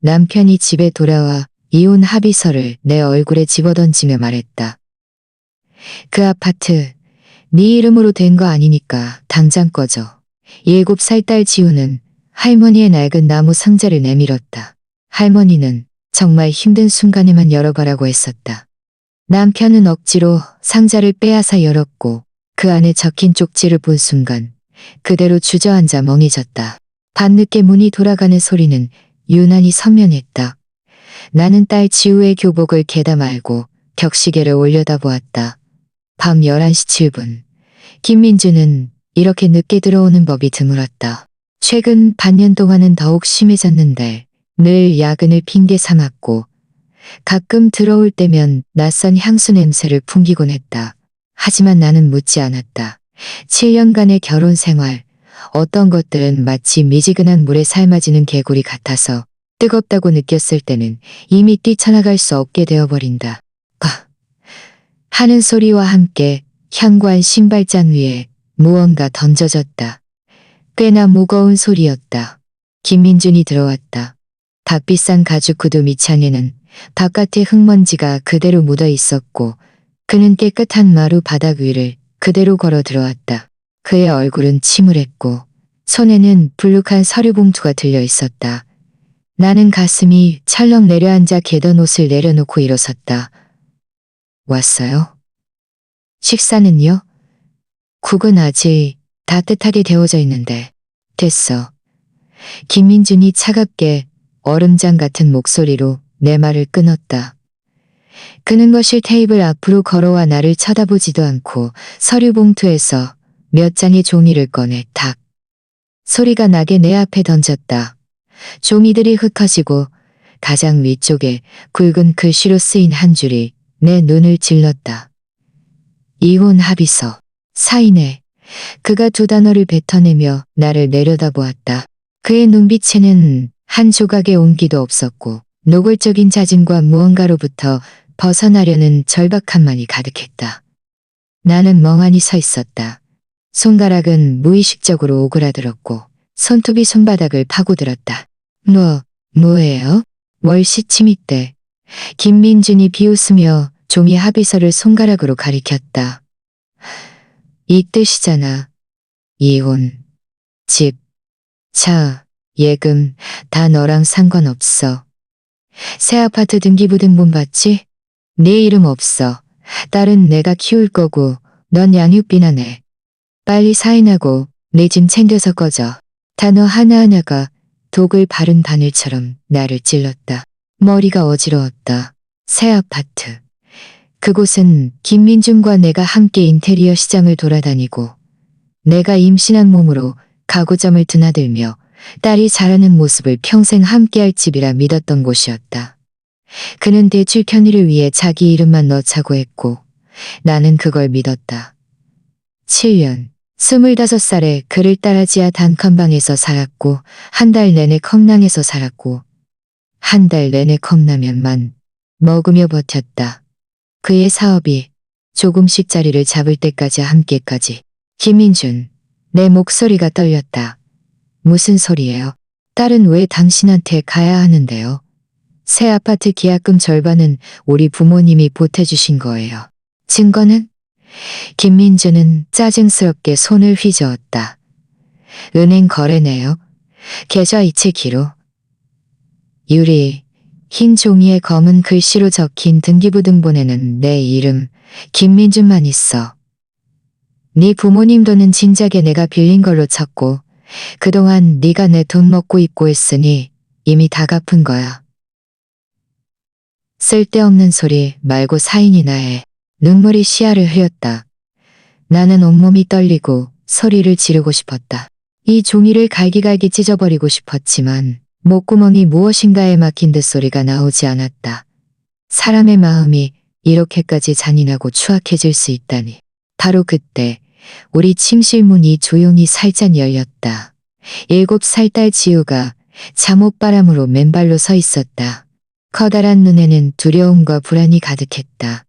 남편이 집에 돌아와 이혼 합의서를 내 얼굴에 집어던지며 말했다. 그 아파트 네 이름으로 된 거 아니니까 당장 꺼져. 7살 딸 지우는 할머니의 낡은 나무 상자를 내밀었다. 할머니는 정말 힘든 순간에만 열어봐라고 했었다. 남편은 억지로 상자를 빼앗아 열었고 그 안에 적힌 쪽지를 본 순간 그대로 주저앉아 멍해졌다. 밤늦게 문이 돌아가는 소리는 유난히 선명했다. 나는 딸 지우의 교복을 개다 말고 격시계를 올려다보았다. 밤 11시 7분. 김민주는 이렇게 늦게 들어오는 법이 드물었다. 최근 반년 동안은 더욱 심해졌는데 늘 야근을 핑계 삼았고 가끔 들어올 때면 낯선 향수 냄새를 풍기곤 했다. 하지만 나는 묻지 않았다. 7년간의 결혼 생활, 어떤 것들은 마치 미지근한 물에 삶아지는 개구리 같아서 뜨겁다고 느꼈을 때는 이미 뛰쳐나갈 수 없게 되어버린다. 하는 소리와 함께 현관 신발장 위에 무언가 던져졌다. 꽤나 무거운 소리였다. 김민준이 들어왔다. 닭비싼 가죽 구두 밑창에는 바깥의 흙먼지가 그대로 묻어 있었고 그는 깨끗한 마루 바닥 위를 그대로 걸어 들어왔다. 그의 얼굴은 침울했고 손에는 불룩한 서류 봉투가 들려 있었다. 나는 가슴이 철렁 내려앉아 개던 옷을 내려놓고 일어섰다. 왔어요? 식사는요? 국은 아직 따뜻하게 데워져 있는데. 됐어. 김민준이 차갑게 얼음장 같은 목소리로 내 말을 끊었다. 그는 거실 테이블 앞으로 걸어와 나를 쳐다보지도 않고 서류 봉투에서 몇 장의 종이를 꺼내 탁 소리가 나게 내 앞에 던졌다. 종이들이 흩어지고 가장 위쪽에 굵은 글씨로 쓰인 한 줄이 내 눈을 찔렀다. 이혼 합의서. 사인해. 그가 두 단어를 뱉어내며 나를 내려다보았다. 그의 눈빛에는 한 조각의 온기도 없었고 노골적인 자진과 무언가로부터 벗어나려는 절박함만이 가득했다. 나는 멍하니 서 있었다. 손가락은 무의식적으로 오그라들었고 손톱이 손바닥을 파고들었다. 뭐예요? 월시침이때. 김민준이 비웃으며 종이 합의서를 손가락으로 가리켰다. 이 뜻이잖아. 이혼, 집, 차, 예금 다 너랑 상관없어. 새 아파트 등기부등본 봤지? 네 이름 없어. 딸은 내가 키울 거고 넌 양육비나 내. 빨리 사인하고 내 짐 챙겨서 꺼져. 단어 하나하나가 독을 바른 바늘처럼 나를 찔렀다. 머리가 어지러웠다. 새 아파트. 그곳은 김민준과 내가 함께 인테리어 시장을 돌아다니고 내가 임신한 몸으로 가구점을 드나들며 딸이 자라는 모습을 평생 함께할 집이라 믿었던 곳이었다. 그는 대출 편의를 위해 자기 이름만 넣자고 했고 나는 그걸 믿었다. 7년. 25살에 그를 따라 지하 단칸방에서 살았고 한 달 내내 컵라면에서 살았고 한 달 내내 컵라면만 먹으며 버텼다. 그의 사업이 조금씩 자리를 잡을 때까지 함께까지. 김민준. 내 목소리가 떨렸다. 무슨 소리예요? 딸은 왜 당신한테 가야 하는데요? 새 아파트 계약금 절반은 우리 부모님이 보태주신 거예요. 증거는? 김민준은 짜증스럽게 손을 휘저었다. 은행 거래네요. 계좌 이체 기록. 유리. 흰 종이에 검은 글씨로 적힌 등기부등본에는 내 이름 김민준만 있어. 네 부모님 돈은 진작에 내가 빌린 걸로 쳤고 그동안 네가 내 돈 먹고 입고 했으니 이미 다 갚은 거야. 쓸데없는 소리 말고 사인이나 해. 눈물이 시야를 흐렸다. 나는 온몸이 떨리고 소리를 지르고 싶었다. 이 종이를 갈기갈기 찢어버리고 싶었지만 목구멍이 무엇인가에 막힌 듯 소리가 나오지 않았다. 사람의 마음이 이렇게까지 잔인하고 추악해질 수 있다니. 바로 그때 우리 침실 문이 조용히 살짝 열렸다. 7살 딸 지우가 잠옷바람으로 맨발로 서 있었다. 커다란 눈에는 두려움과 불안이 가득했다.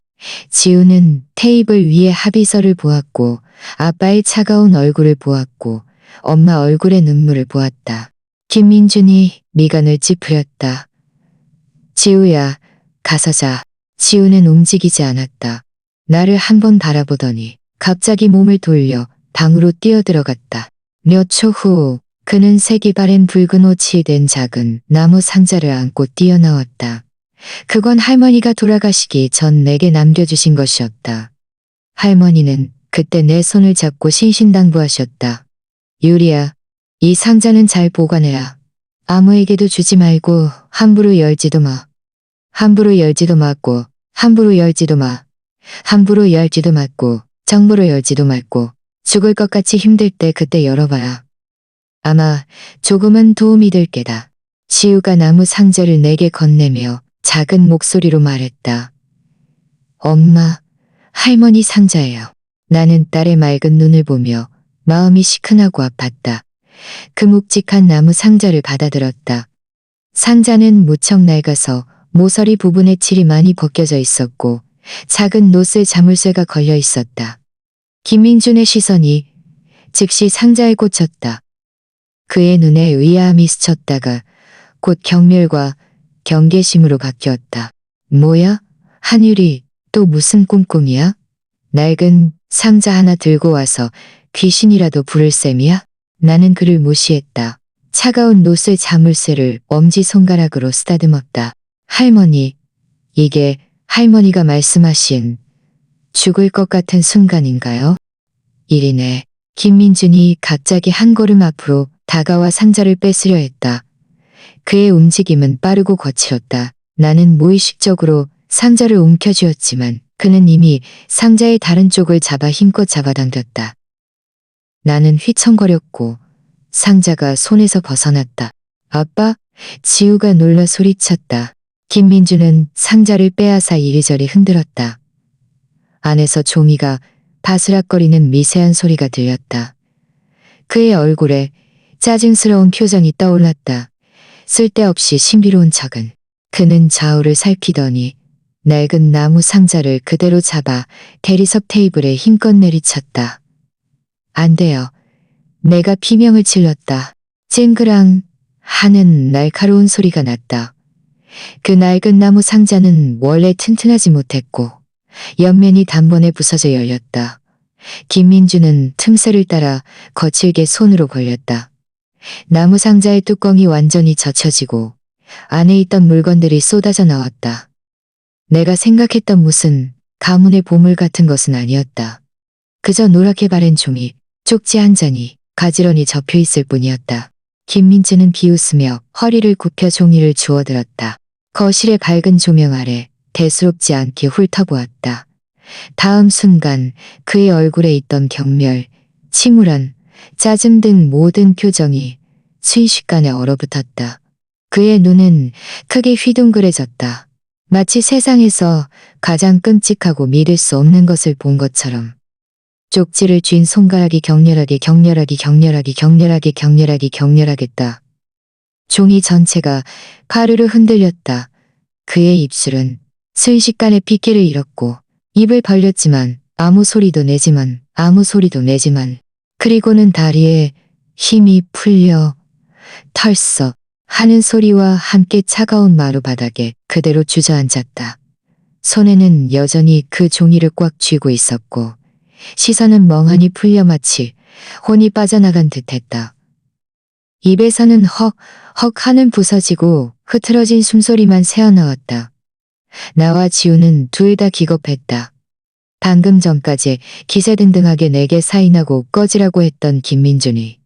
지우는 테이블 위에 합의서를 보았고 아빠의 차가운 얼굴을 보았고 엄마 얼굴의 눈물을 보았다. 김민준이 미간을 찌푸렸다. 지우야, 가서 자. 지우는 움직이지 않았다. 나를 한 번 바라보더니 갑자기 몸을 돌려 방으로 뛰어들어갔다. 몇 초 후 그는 색이 바랜 붉은 옷이 된 작은 나무 상자를 안고 뛰어나왔다. 그건 할머니가 돌아가시기 전 내게 남겨주신 것이었다. 할머니는 그때 내 손을 잡고 신신당부하셨다. 유리야, 이 상자는 잘 보관해라. 아무에게도 주지 말고 함부로 열지도 마. 함부로 열지도 말고, 함부로 열지도 마. 함부로 열지도 말고, 정부로 열지도 말고, 죽을 것 같이 힘들 때 그때 열어봐라. 아마 조금은 도움이 될 게다. 지우가 나무 상자를 내게 건네며 작은 목소리로 말했다. 엄마, 할머니 상자예요. 나는 딸의 맑은 눈을 보며 마음이 시큰하고 아팠다. 그 묵직한 나무 상자를 받아들었다. 상자는 무척 낡아서 모서리 부분에 칠이 많이 벗겨져 있었고 작은 노슬 자물쇠가 걸려 있었다. 김민준의 시선이 즉시 상자에 꽂혔다. 그의 눈에 의아함이 스쳤다가 곧 경멸과 경계심으로 바뀌었다. 뭐야? 한유리, 또 무슨 꼼꼼이야? 낡은 상자 하나 들고 와서 귀신이라도 부를 셈이야? 나는 그를 무시했다. 차가운 노슬 자물쇠를 엄지손가락으로 쓰다듬었다. 할머니, 이게 할머니가 말씀하신 죽을 것 같은 순간인가요? 이리네. 김민준이 갑자기 한 걸음 앞으로 다가와 상자를 뺏으려 했다. 그의 움직임은 빠르고 거칠었다. 나는 무의식적으로 상자를 움켜쥐었지만 그는 이미 상자의 다른 쪽을 잡아 힘껏 잡아당겼다. 나는 휘청거렸고 상자가 손에서 벗어났다. 아빠? 지우가 놀라 소리쳤다. 김민주는 상자를 빼앗아 이리저리 흔들었다. 안에서 종이가 바스락거리는 미세한 소리가 들렸다. 그의 얼굴에 짜증스러운 표정이 떠올랐다. 쓸데없이 신비로운 척은. 그는 좌우를 살피더니 낡은 나무 상자를 그대로 잡아 대리석 테이블에 힘껏 내리쳤다. 안 돼요. 내가 비명을 질렀다. 쨍그랑 하는 날카로운 소리가 났다. 그 낡은 나무 상자는 원래 튼튼하지 못했고 옆면이 단번에 부서져 열렸다. 김민주는 틈새를 따라 거칠게 손으로 벌렸다. 나무 상자의 뚜껑이 완전히 젖혀지고 안에 있던 물건들이 쏟아져 나왔다. 내가 생각했던 무슨 가문의 보물 같은 것은 아니었다. 그저 노랗게 바랜 종이, 쪽지 한 장이 가지런히 접혀 있을 뿐이었다. 김민주는 비웃으며 허리를 굽혀 종이를 주워들었다. 거실의 밝은 조명 아래 대수롭지 않게 훑어보았다. 다음 순간 그의 얼굴에 있던 경멸, 침울한, 짜증 등 모든 표정이 순식간에 얼어붙었다. 그의 눈은 크게 휘둥그레졌다. 마치 세상에서 가장 끔찍하고 믿을 수 없는 것을 본 것처럼. 쪽지를 쥔 손가락이 격렬하게 종이 전체가 파르르 흔들렸다. 그의 입술은 순식간에 핏기를 잃었고 입을 벌렸지만 아무 소리도 내지만 그리고는 다리에 힘이 풀려 털썩 하는 소리와 함께 차가운 마루바닥에 그대로 주저앉았다. 손에는 여전히 그 종이를 꽉 쥐고 있었고 시선은 멍하니 풀려 마치 혼이 빠져나간 듯했다. 입에서는 헉 하는 부서지고 흐트러진 숨소리만 새어나왔다. 나와 지우는 둘 다 기겁했다. 방금 전까지 기세등등하게 내게 사인하고 꺼지라고 했던 김민준이,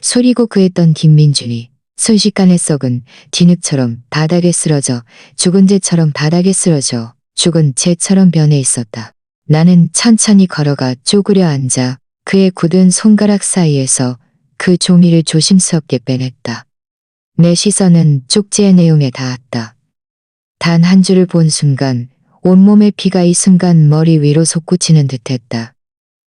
소리고 그했던 김민준이 순식간에 썩은 진흙처럼 바닥에 쓰러져 죽은 재처럼 죽은 재처럼 변해 있었다. 나는 천천히 걸어가 쪼그려 앉아 그의 굳은 손가락 사이에서 그 종이를 조심스럽게 빼냈다. 내 시선은 쪽지의 내용에 닿았다. 단 한 줄을 본 순간 온몸의 피가 이 순간 머리 위로 솟구치는 듯했다.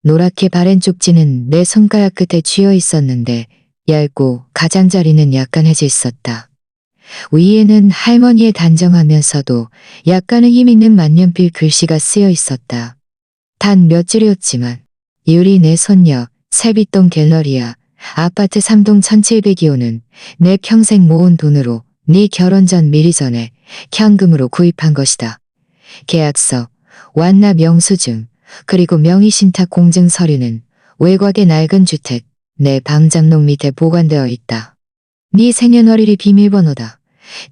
노랗게 바랜 쪽지는 내 손가락 끝에 쥐어 있었는데 얇고 가장자리는 약간 해져 있었다. 위에는 할머니의 단정하면서도 약간은 힘있는 만년필 글씨가 쓰여 있었다. 단 몇 줄이었지만 유리 내 손녀 세빛동 갤러리아 아파트 3동 1702호는 내 평생 모은 돈으로 네 결혼 전 미리 전에 현금으로 구입한 것이다. 계약서, 완납 영수증, 그리고 명의신탁 공증 서류는 외곽의 낡은 주택, 내 방장록 밑에 보관되어 있다. 네 생년월일이 비밀번호다.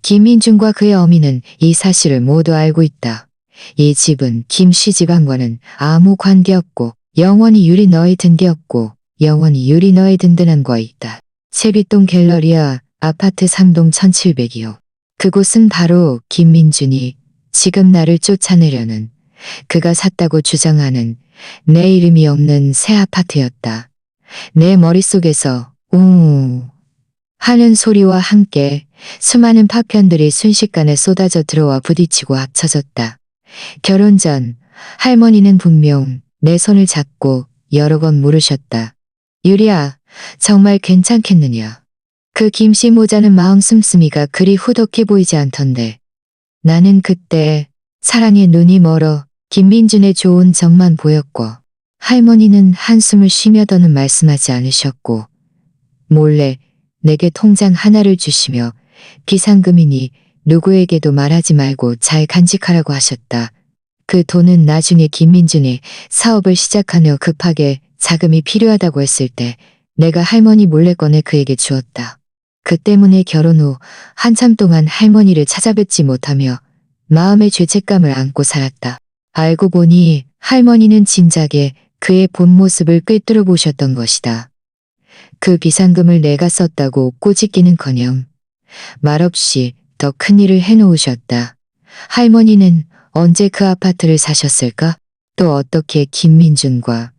김민준과 그의 어미는 이 사실을 모두 알고 있다. 이 집은 김씨 집안과는 아무 관계없고 영원히 유리 너의 든데없고 영원히 유리 너의 든든한 거에 있다. 세빛동 갤러리아 아파트 3동 1700이요. 그곳은 바로 김민준이 지금 나를 쫓아내려는 그가 샀다고 주장하는 내 이름이 없는 새 아파트였다. 내 머릿속에서 웅 하는 소리와 함께 수많은 파편들이 순식간에 쏟아져 들어와 부딪히고 합쳐졌다. 결혼 전 할머니는 분명 내 손을 잡고 여러 번 물으셨다. 유리야, 정말 괜찮겠느냐? 그 김씨 모자는 마음 씀씀이가 그리 후덕해 보이지 않던데. 나는 그때 사랑의 눈이 멀어 김민준의 좋은 점만 보였고 할머니는 한숨을 쉬며 더는 말씀하지 않으셨고 몰래 내게 통장 하나를 주시며 비상금이니 누구에게도 말하지 말고 잘 간직하라고 하셨다. 그 돈은 나중에 김민준이 사업을 시작한 후 급하게 자금이 필요하다고 했을 때 내가 할머니 몰래 꺼내 그에게 주었다. 그 때문에 결혼 후 한참 동안 할머니를 찾아뵙지 못하며 마음의 죄책감을 안고 살았다. 알고 보니 할머니는 진작에 그의 본 모습을 꿰뚫어 보셨던 것이다. 그 비상금을 내가 썼다고 꼬집기는커녕 말없이 더 큰일을 해놓으셨다. 할머니는 언제 그 아파트를 사셨을까? 또 어떻게 김민준과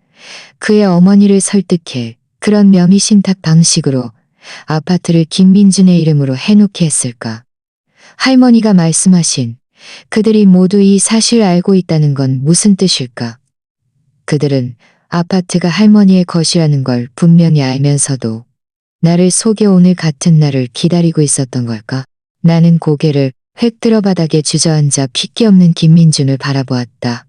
그의 어머니를 설득해 그런 명의신탁 방식으로 아파트를 김민준의 이름으로 해놓게 했을까? 할머니가 말씀하신 그들이 모두 이 사실을 알고 있다는 건 무슨 뜻일까? 그들은 아파트가 할머니의 것이라는 걸 분명히 알면서도 나를 속여 오늘 같은 날을 기다리고 있었던 걸까? 나는 고개를 획 들어 바닥에 주저앉아 핏기 없는 김민준을 바라보았다.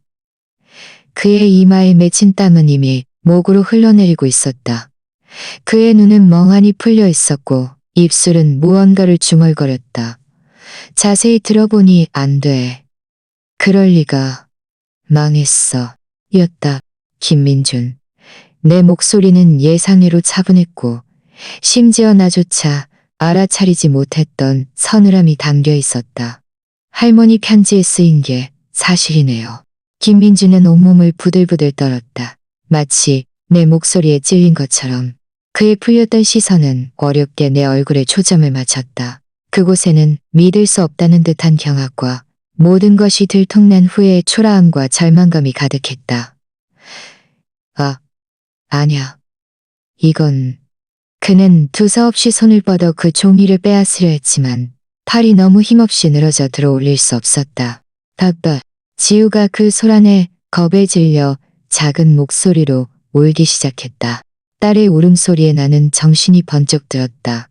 그의 이마에 맺힌 땀은 이미 목으로 흘러내리고 있었다. 그의 눈은 멍하니 풀려 있었고 입술은 무언가를 중얼거렸다. 자세히 들어보니 안 돼. 그럴 리가. 망했어. 였다. 김민준. 내 목소리는 예상외로 차분했고 심지어 나조차 알아차리지 못했던 서늘함이 담겨 있었다. 할머니 편지에 쓰인 게 사실이네요. 김민준은 온몸을 부들부들 떨었다. 마치 내 목소리에 찔린 것처럼 그의 풀렸던 시선은 어렵게 내 얼굴에 초점을 맞췄다. 그곳에는 믿을 수 없다는 듯한 경악과 모든 것이 들통난 후의 초라함과 절망감이 가득했다. 아냐. 이건... 그는 두서없이 손을 뻗어 그 종이를 빼앗으려 했지만 팔이 너무 힘없이 늘어져 들어올릴 수 없었다. 바빠. 지우가 그 소란에 겁에 질려 작은 목소리로 울기 시작했다. 딸의 울음소리에 나는 정신이 번쩍 들었다.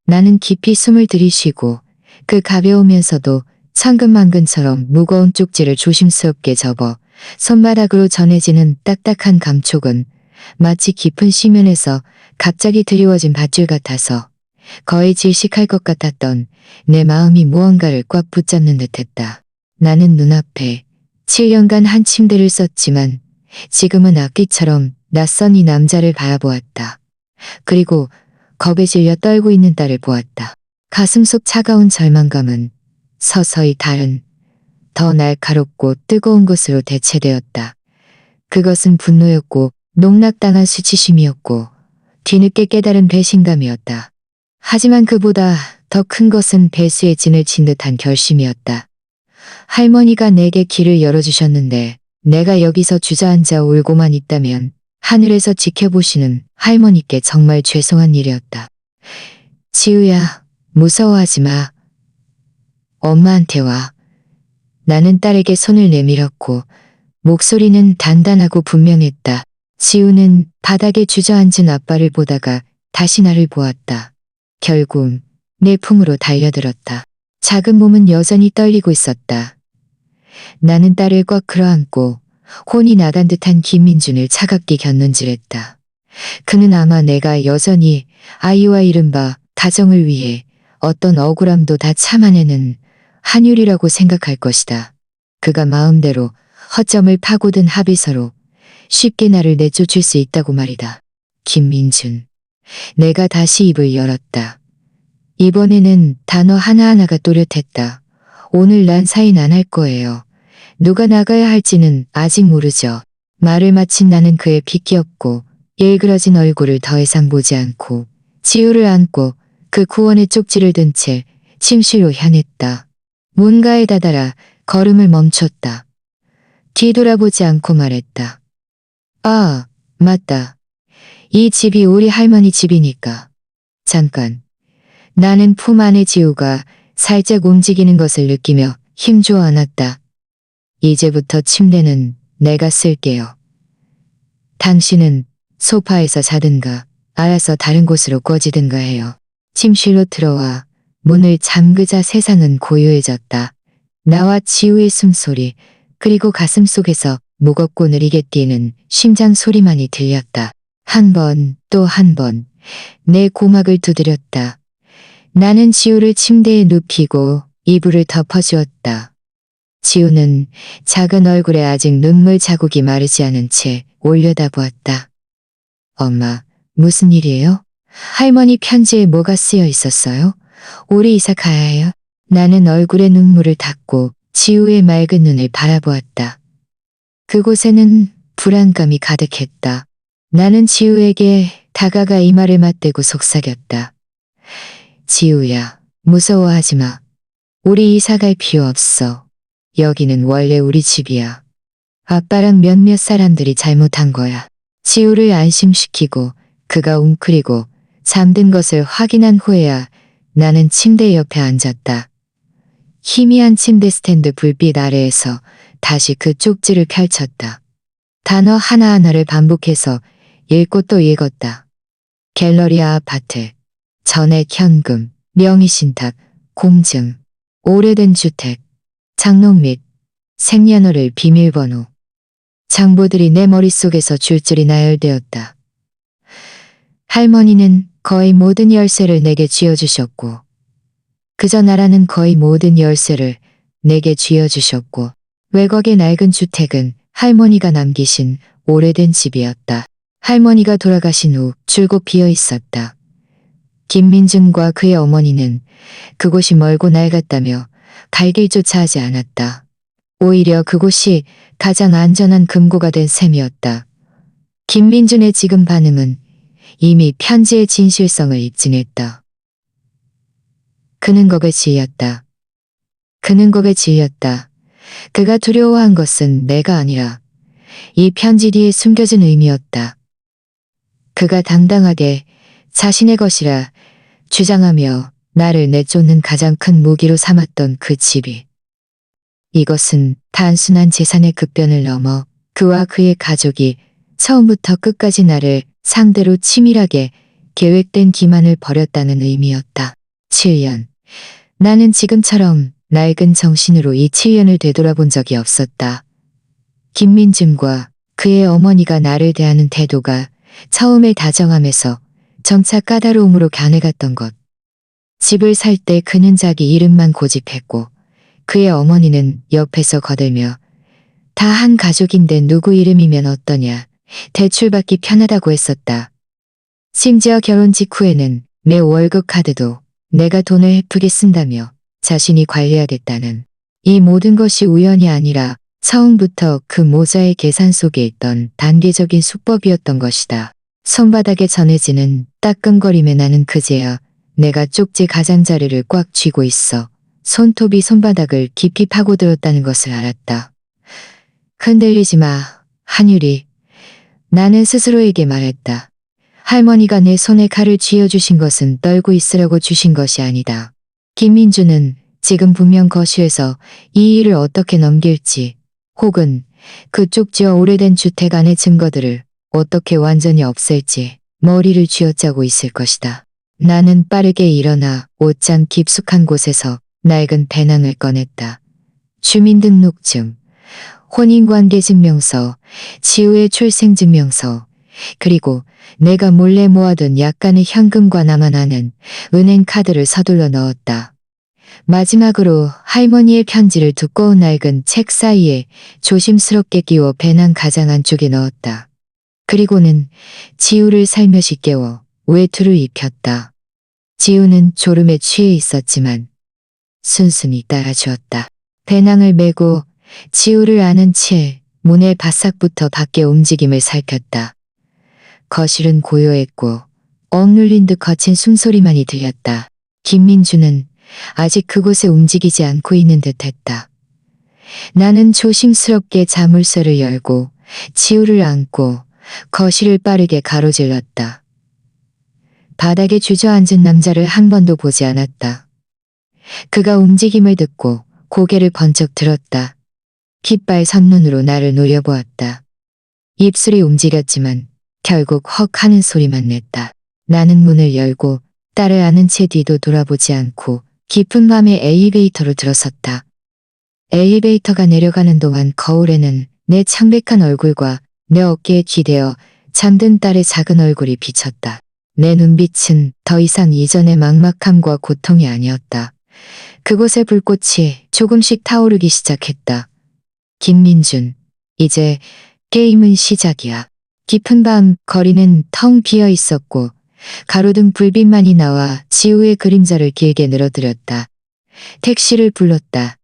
나는 깊이 숨을 들이쉬고 그 가벼우면서도 천근만근처럼 무거운 쪽지를 조심스럽게 접어 손바닥으로 전해지는 딱딱한 감촉은 마치 깊은 심연에서 갑자기 드리워진 밧줄 같아서 거의 질식할 것 같았던 내 마음이 무언가를 꽉 붙잡는 듯했다. 나는 눈앞에 7년간 한 침대를 썼지만 지금은 악기처럼 낯선 이 남자를 바라보았다. 그리고 겁에 질려 떨고 있는 딸을 보았다. 가슴속 차가운 절망감은 서서히 다른 더 날카롭고 뜨거운 것으로 대체되었다. 그것은 분노였고 농락당한 수치심이었고 뒤늦게 깨달은 배신감이었다. 하지만 그보다 더 큰 것은 배수의 진을 친 듯한 결심이었다. 할머니가 내게 길을 열어주셨는데 내가 여기서 주저앉아 울고만 있다면 하늘에서 지켜보시는 할머니께 정말 죄송한 일이었다. 지우야, 무서워하지 마. 엄마한테 와. 나는 딸에게 손을 내밀었고 목소리는 단단하고 분명했다. 지우는 바닥에 주저앉은 아빠를 보다가 다시 나를 보았다. 결국 내 품으로 달려들었다. 작은 몸은 여전히 떨리고 있었다. 나는 딸을 꽉 끌어안고 혼이 나간 듯한 김민준을 차갑게 곁눈질했다. 그는 아마 내가 여전히 아이와 이른바 가정을 위해 어떤 억울함도 다 참아내는 한율이라고 생각할 것이다. 그가 마음대로 허점을 파고든 합의서로 쉽게 나를 내쫓을 수 있다고 말이다. 김민준. 내가 다시 입을 열었다. 이번에는 단어 하나하나가 또렷했다. 오늘 난 사인 안 할 거예요. 누가 나가야 할지는 아직 모르죠. 말을 마친 나는 그의 빗기었고 일그러진 얼굴을 더 이상 보지 않고 지우를 안고 그 구원의 쪽지를 든 채 침실로 향했다. 문가에 다다라 걸음을 멈췄다. 뒤돌아보지 않고 말했다. 아, 맞다. 이 집이 우리 할머니 집이니까. 잠깐. 나는 품 안의 지우가 살짝 움직이는 것을 느끼며 힘주어 안았다. 이제부터 침대는 내가 쓸게요. 당신은 소파에서 자든가 알아서 다른 곳으로 꺼지든가 해요. 침실로 들어와 문을 잠그자 세상은 고요해졌다. 나와 지우의 숨소리 그리고 가슴 속에서 무겁고 느리게 뛰는 심장 소리만이 들렸다. 한 번 또 한 번 내 고막을 두드렸다. 나는 지우를 침대에 눕히고 이불을 덮어주었다. 지우는 작은 얼굴에 아직 눈물 자국이 마르지 않은 채 올려다보았다. 엄마, 무슨 일이에요? 할머니 편지에 뭐가 쓰여 있었어요? 우리 이사 가야 해요? 나는 얼굴에 눈물을 닦고 지우의 맑은 눈을 바라보았다. 그곳에는 불안감이 가득했다. 나는 지우에게 다가가 이마를 맞대고 속삭였다. 지우야, 무서워하지 마. 우리 이사 갈 필요 없어. 여기는 원래 우리 집이야. 아빠랑 몇몇 사람들이 잘못한 거야. 지우를 안심시키고 그가 웅크리고 잠든 것을 확인한 후에야 나는 침대 옆에 앉았다. 희미한 침대 스탠드 불빛 아래에서 다시 그 쪽지를 펼쳤다. 단어 하나하나를 반복해서 읽고 또 읽었다. 갤러리아 아파트, 전액 현금, 명의신탁, 공증, 오래된 주택, 장롱 및 생년월일 비밀번호. 정보들이 내 머릿속에서 줄줄이 나열되었다. 할머니는 거의 모든 열쇠를 내게 쥐어주셨고 그저 나라는 거의 모든 열쇠를 내게 쥐어주셨고 외곽의 낡은 주택은 할머니가 남기신 오래된 집이었다. 할머니가 돌아가신 후 줄곧 비어 있었다. 김민준과 그의 어머니는 그곳이 멀고 낡았다며 발길조차 하지 않았다. 오히려 그곳이 가장 안전한 금고가 된 셈이었다. 김민준의 지금 반응은 이미 편지의 진실성을 입증했다. 그는 곡에 질렸다. 그는 곡에 질렸다. 그가 두려워한 것은 내가 아니라 이 편지 뒤에 숨겨진 의미였다. 그가 당당하게 자신의 것이라 주장하며 나를 내쫓는 가장 큰 무기로 삼았던 그 집이. 이것은 단순한 재산의 급변을 넘어 그와 그의 가족이 처음부터 끝까지 나를 상대로 치밀하게 계획된 기만을 벌였다는 의미였다. 7년. 나는 지금처럼 낡은 정신으로 이 7년을 되돌아본 적이 없었다. 김민준과 그의 어머니가 나를 대하는 태도가 처음의 다정함에서 점차 까다로움으로 변해갔던 것. 집을 살 때 그는 자기 이름만 고집했고 그의 어머니는 옆에서 거들며 다 한 가족인데 누구 이름이면 어떠냐, 대출받기 편하다고 했었다. 심지어 결혼 직후에는 내 월급 카드도 내가 돈을 헤프게 쓴다며 자신이 관리하겠다는, 이 모든 것이 우연이 아니라 처음부터 그 모자의 계산 속에 있던 단계적인 수법이었던 것이다. 손바닥에 전해지는 따끔거림에 나는 그제야 내가 쪽지 가장자리를 꽉 쥐고 있어 손톱이 손바닥을 깊이 파고들었다는 것을 알았다. 흔들리지 마, 한유리. 나는 스스로에게 말했다. 할머니가 내 손에 칼을 쥐어주신 것은 떨고 있으려고 주신 것이 아니다. 김민주는 지금 분명 거실에서 이 일을 어떻게 넘길지, 혹은 그 쪽지와 오래된 주택 안의 증거들을 어떻게 완전히 없앨지 머리를 쥐어짜고 있을 것이다. 나는 빠르게 일어나 옷장 깊숙한 곳에서 낡은 배낭을 꺼냈다. 주민등록증, 혼인관계증명서, 지우의 출생증명서, 그리고 내가 몰래 모아둔 약간의 현금과 남아나는 은행 카드를 서둘러 넣었다. 마지막으로 할머니의 편지를 두꺼운 낡은 책 사이에 조심스럽게 끼워 배낭 가장 안쪽에 넣었다. 그리고는 지우를 살며시 깨워 외투를 입혔다. 지우는 졸음에 취해 있었지만 순순히 따라주었다. 배낭을 메고 지우를 아는 채 문의 바싹부터 밖에 움직임을 살폈다. 거실은 고요했고 억눌린 듯 거친 숨소리만이 들렸다. 김민주는 아직 그곳에 움직이지 않고 있는 듯했다. 나는 조심스럽게 자물쇠를 열고 지우를 안고 거실을 빠르게 가로질렀다. 바닥에 주저앉은 남자를 한 번도 보지 않았다. 그가 움직임을 듣고 고개를 번쩍 들었다. 깃발 선눈으로 나를 노려보았다. 입술이 움직였지만 결국 헉 하는 소리만 냈다. 나는 문을 열고 딸을 안은 채 뒤도 돌아보지 않고 깊은 밤에 엘리베이터로 들어섰다. 엘리베이터가 내려가는 동안 거울에는 내 창백한 얼굴과 내 어깨에 기대어 잠든 딸의 작은 얼굴이 비쳤다. 내 눈빛은 더 이상 이전의 막막함과 고통이 아니었다. 그곳의 불꽃이 조금씩 타오르기 시작했다. 김민준, 이제 게임은 시작이야. 깊은 밤 거리는 텅 비어 있었고 가로등 불빛만이 나와 지우의 그림자를 길게 늘어뜨렸다. 택시를 불렀다.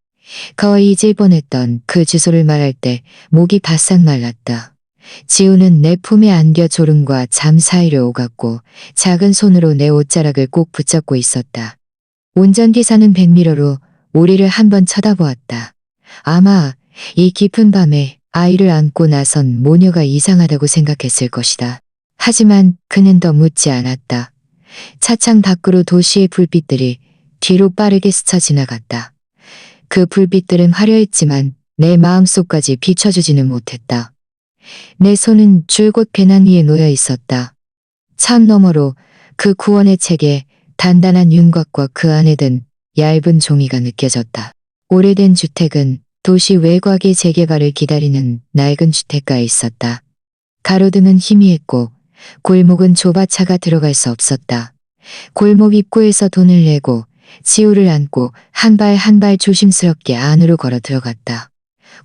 거의 잊을 뻔했던 그 주소를 말할 때 목이 바싹 말랐다. 지우는 내 품에 안겨 졸음과 잠 사이를 오갔고 작은 손으로 내 옷자락을 꼭 붙잡고 있었다. 운전기사는 백미러로 우리를 한번 쳐다보았다. 아마 이 깊은 밤에 아이를 안고 나선 모녀가 이상하다고 생각했을 것이다. 하지만 그는 더 묻지 않았다. 차창 밖으로 도시의 불빛들이 뒤로 빠르게 스쳐 지나갔다. 그 불빛들은 화려했지만 내 마음속까지 비춰주지는 못했다. 내 손은 줄곧 배낭 위에 놓여 있었다. 창 너머로 그 구원의 책에 단단한 윤곽과 그 안에 든 얇은 종이가 느껴졌다. 오래된 주택은 도시 외곽의 재개발을 기다리는 낡은 주택가에 있었다. 가로등은 희미했고 골목은 좁아 차가 들어갈 수 없었다. 골목 입구에서 돈을 내고 지우를 안고 한 발 한 발 조심스럽게 안으로 걸어 들어갔다.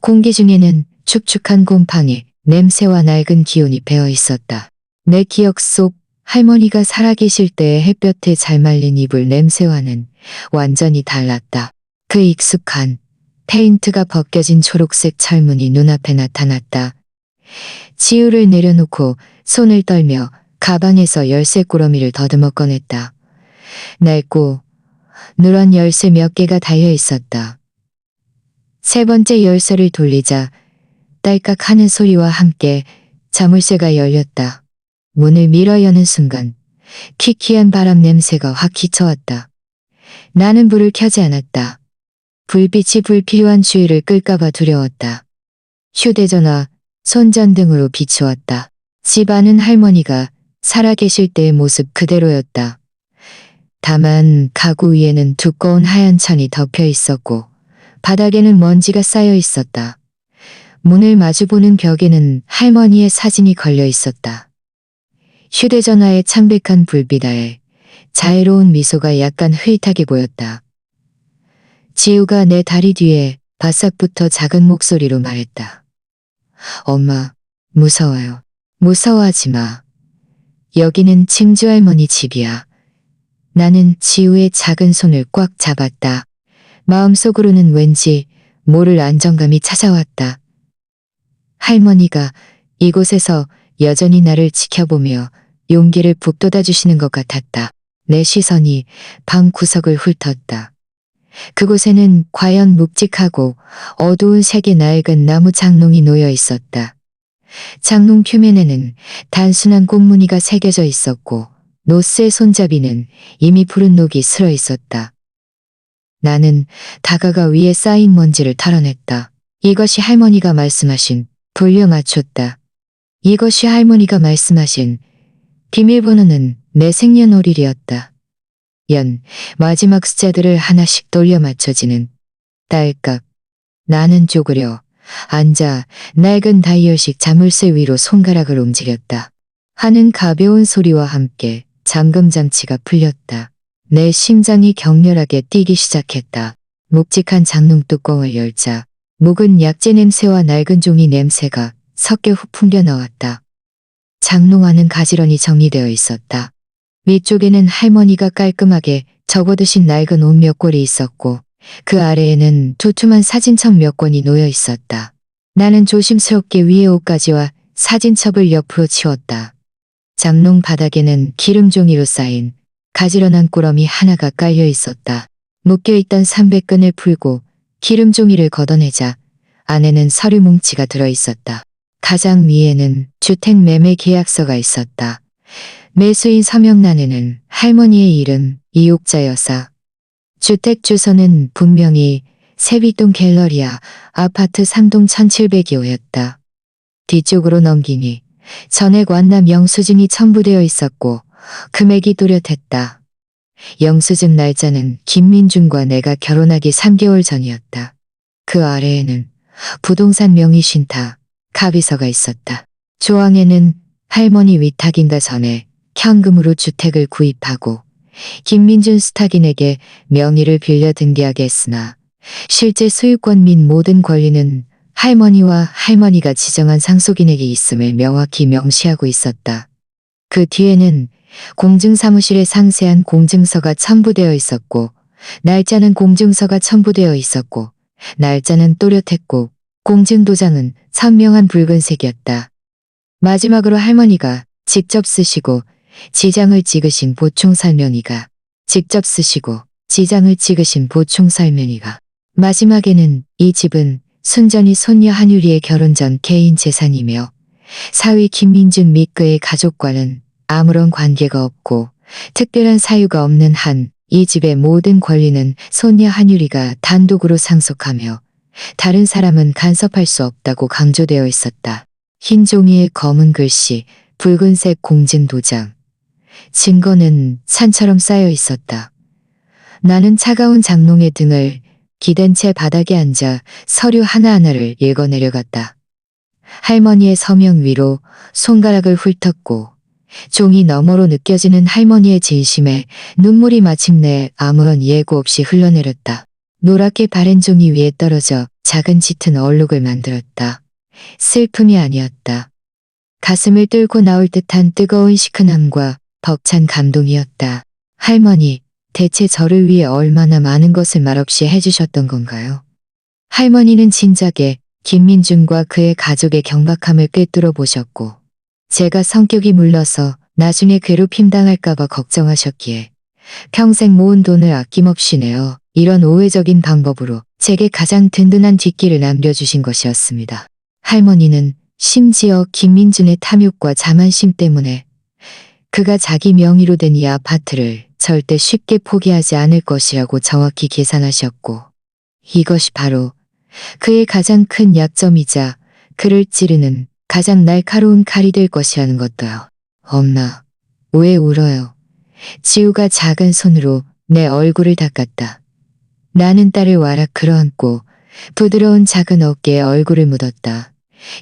공기 중에는 축축한 곰팡이, 냄새와 낡은 기운이 배어 있었다. 내 기억 속 할머니가 살아계실 때의 햇볕에 잘 말린 이불 냄새와는 완전히 달랐다. 그 익숙한 페인트가 벗겨진 초록색 철문이 눈앞에 나타났다. 지우를 내려놓고 손을 떨며 가방에서 열쇠 꾸러미를 더듬어 꺼냈다. 낡고 누런 열쇠 몇 개가 달려 있었다. 세 번째 열쇠를 돌리자 딸깍 하는 소리와 함께 자물쇠가 열렸다. 문을 밀어 여는 순간 키키한 바람 냄새가 확 기쳐왔다. 나는 불을 켜지 않았다. 불빛이 불필요한 주위를 끌까봐 두려웠다. 휴대전화, 손전등으로 비추었다. 집 안은 할머니가 살아계실 때의 모습 그대로였다. 다만 가구 위에는 두꺼운 하얀 천이 덮여 있었고 바닥에는 먼지가 쌓여 있었다. 문을 마주보는 벽에는 할머니의 사진이 걸려 있었다. 휴대전화의 창백한 불빛 아래 자애로운 미소가 약간 흐릿하게 보였다. 지우가 내 다리 뒤에 바싹부터 작은 목소리로 말했다. 엄마, 무서워요. 무서워하지 마. 여기는 증조할머니 집이야. 나는 지우의 작은 손을 꽉 잡았다. 마음속으로는 왠지 모를 안정감이 찾아왔다. 할머니가 이곳에서 여전히 나를 지켜보며 용기를 북돋아 주시는 것 같았다. 내 시선이 방 구석을 훑었다. 그곳에는 과연 묵직하고 어두운 색의 낡은 나무 장롱이 놓여 있었다. 장롱 표면에는 단순한 꽃무늬가 새겨져 있었고 노스의 손잡이는 이미 푸른 녹이 슬어 있었다. 나는 다가가 위에 쌓인 먼지를 털어냈다. 이것이 할머니가 말씀하신 돌려 맞췄다. 이것이 할머니가 말씀하신 비밀번호는 내 생년월일이었다. 마지막 숫자들을 하나씩 돌려 맞춰지는 딸깍. 나는 쪼그려 앉아 낡은 다이얼식 자물쇠 위로 손가락을 움직였다. 하는 가벼운 소리와 함께 잠금 장치가 풀렸다. 내 심장이 격렬하게 뛰기 시작했다. 묵직한 장롱 뚜껑을 열자 묵은 약재 냄새와 낡은 종이 냄새가 섞여 후 풍겨 나왔다. 장롱 안은 가지런히 정리되어 있었다. 위쪽에는 할머니가 깔끔하게 접어두신 낡은 옷 몇 꼴이 있었고 그 아래에는 두툼한 사진첩 몇 권이 놓여 있었다. 나는 조심스럽게 위에 옷가지와 사진첩을 옆으로 치웠다. 장롱 바닥에는 기름 종이로 쌓인 가지런한 꾸러미 하나가 깔려 있었다. 묶여있던 삼백끈을 풀고 기름 종이를 걷어내자 안에는 서류 뭉치가 들어 있었다. 가장 위에는 주택 매매 계약서가 있었다. 매수인 서명란에는 할머니의 이름 이옥자 여사. 주택 주소는 분명히 세비동 갤러리아 아파트 3동 1702호였다. 뒤쪽으로 넘기니 전액 완납 영수증이 첨부되어 있었고 금액이 뚜렷했다. 영수증 날짜는 김민준과 내가 결혼하기 3개월 전이었다. 그 아래에는 부동산 명의 신탁, 갑의서가 있었다. 조항에는 할머니 위탁인가 전에 현금으로 주택을 구입하고 김민준 스탁인에게 명의를 빌려 등기하게 했으나 실제 소유권 및 모든 권리는 할머니와 할머니가 지정한 상속인에게 있음을 명확히 명시하고 있었다. 그 뒤에는 공증사무실에 상세한 공증서가 첨부되어 있었고 날짜는 공증서가 첨부되어 있었고 날짜는 또렷했고 공증도장은 선명한 붉은색이었다. 마지막으로 할머니가 직접 쓰시고 지장을 찍으신 보충설명이가 마지막에는 이 집은 순전히 손녀 한유리의 결혼 전 개인 재산이며 사위 김민준 및 그의 가족과는 아무런 관계가 없고 특별한 사유가 없는 한 이 집의 모든 권리는 손녀 한유리가 단독으로 상속하며 다른 사람은 간섭할 수 없다고 강조되어 있었다. 흰 종이에 검은 글씨, 붉은색 공증도장. 증거는 산처럼 쌓여 있었다. 나는 차가운 장롱의 등을 기댄 채 바닥에 앉아 서류 하나하나를 읽어내려갔다. 할머니의 서명 위로 손가락을 훑었고 종이 너머로 느껴지는 할머니의 진심에 눈물이 마침내 아무런 예고 없이 흘러내렸다. 노랗게 바랜 종이 위에 떨어져 작은 짙은 얼룩을 만들었다. 슬픔이 아니었다. 가슴을 뚫고 나올 듯한 뜨거운 시큰함과 벅찬 감동이었다. 할머니, 대체 저를 위해 얼마나 많은 것을 말없이 해주셨던 건가요? 할머니는 진작에 김민준과 그의 가족의 경박함을 꿰뚫어 보셨고 제가 성격이 물러서 나중에 괴롭힘 당할까봐 걱정하셨기에 평생 모은 돈을 아낌없이 내어 이런 우회적인 방법으로 제게 가장 든든한 뒷길을 남겨주신 것이었습니다. 할머니는 심지어 김민준의 탐욕과 자만심 때문에 그가 자기 명의로 된 이 아파트를 절대 쉽게 포기하지 않을 것이라고 정확히 계산하셨고 이것이 바로 그의 가장 큰 약점이자 그를 찌르는 가장 날카로운 칼이 될 것이라는 것도요. 엄마, 왜 울어요? 지우가 작은 손으로 내 얼굴을 닦았다. 나는 딸을 와락 끌어안고 부드러운 작은 어깨에 얼굴을 묻었다.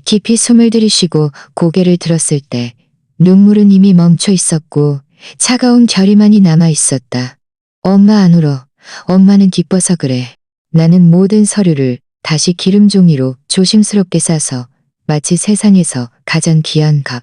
깊이 숨을 들이쉬고 고개를 들었을 때 눈물은 이미 멈춰 있었고 차가운 결의만이 남아 있었다. 엄마 안 울어. 엄마는 기뻐서 그래. 나는 모든 서류를 다시 기름 종이로 조심스럽게 싸서 마치 세상에서 가장 귀한 값,